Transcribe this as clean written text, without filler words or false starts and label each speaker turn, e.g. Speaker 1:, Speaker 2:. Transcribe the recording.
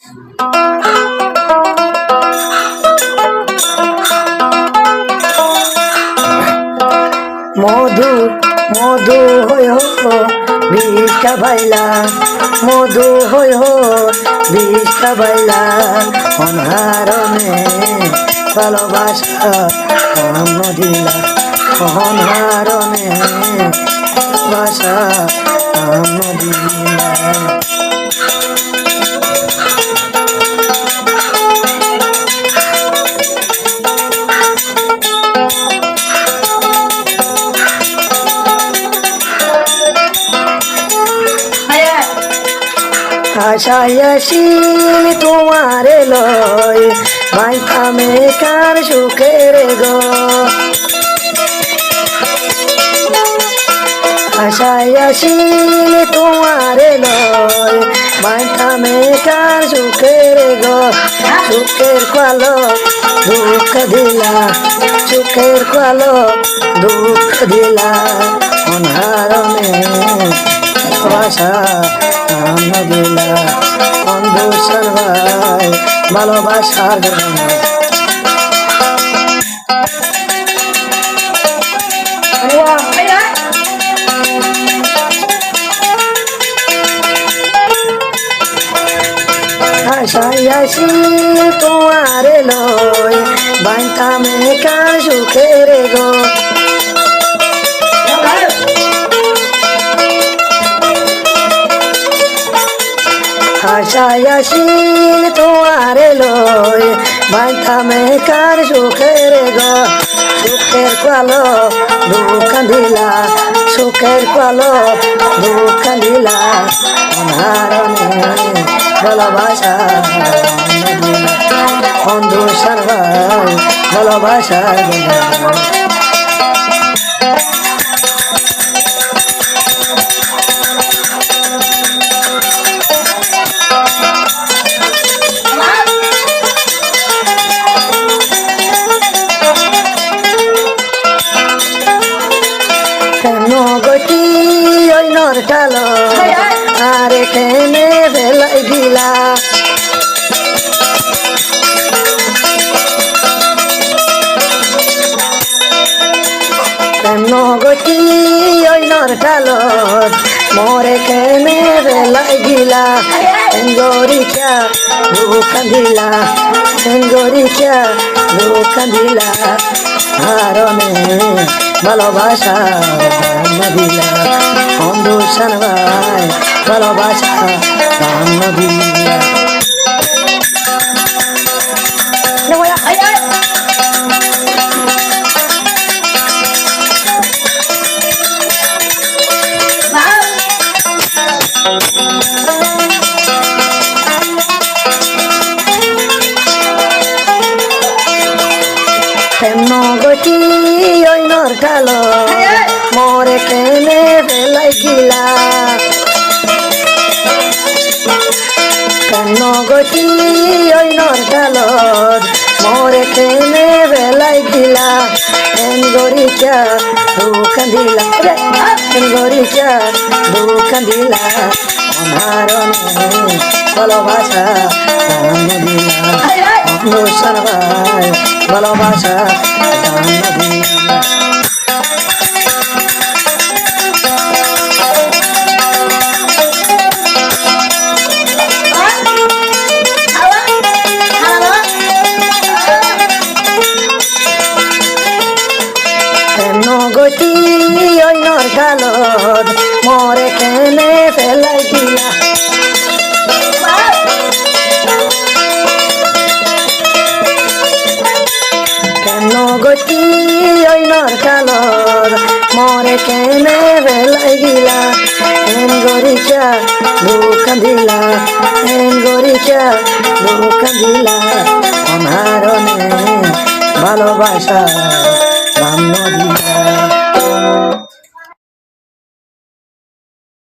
Speaker 1: মধু মধু হই হো বিষটা বাইলা, মধু হই হো বিষটা বাইলা, অনারণে ভালোবাসা কাম দিলা, অনারণে ভালোবাসা কাম দিলা। আশায় আসিল তোমারে লয়, মাইথামে কার সুখের গো। আশায় আসিল তোমারে লয়, মাইথামে কার সুখের গো। সুখের কালো দুঃখ দিলা, সুখের কালো দুঃখ দিলা, অনারণে ভালোবাসা কাম দিলা, বন্ধু সর্বাই ভালোবাসার জন্য। আশায় আসিল তোমারে লয়, বাইতামে কার সুখের গো। আশায় আসিল তোমারে লয়, বাইতামে কার সুখের গো। সুখের কালো দুঃখ দিলা, সুখের কালো দুঃখ দিলা, অনারণে ভালোবাসা দিলা, বন্ধু সর্বাই ভালোবাসা দিলা। গতি ওই নরটালো আরে কেনে বেলাই গিলা, গতি ওই নরটালো মোরে কেনে বেলাই গিলা। গরিকা দুঃখ দিলা, গরিকা দুঃখ দিলা, হারণে ভালোবাসা কাম দিলা, বন্ধু সর্বাই ভালোবাসা কাম দিলা। গতি ওই নরটালো মোরে কেনে বেলাই গিলা, কেন গতি ওই নরটালো মোরে কেনে বেলাই গিলা। এন গরিকা দুঃখ দিলা, এন গরিকা দুঃখ দিলা, অনারণে ভালোবাসা কাম দিলা, বন্ধু সর্বাই ভালোবাসা কাম দিলা। গতি ওই নরটালত মোরে কেনে ফেলাই দিলা, কেন গতি ওই নরটালত মোরে কেনে ফেলাই দিলা। এন গরিকা দুঃখ দিলা, এন গরিকা দুঃখ দিলা, অনারণে ভালোবাসা কাম দিলা।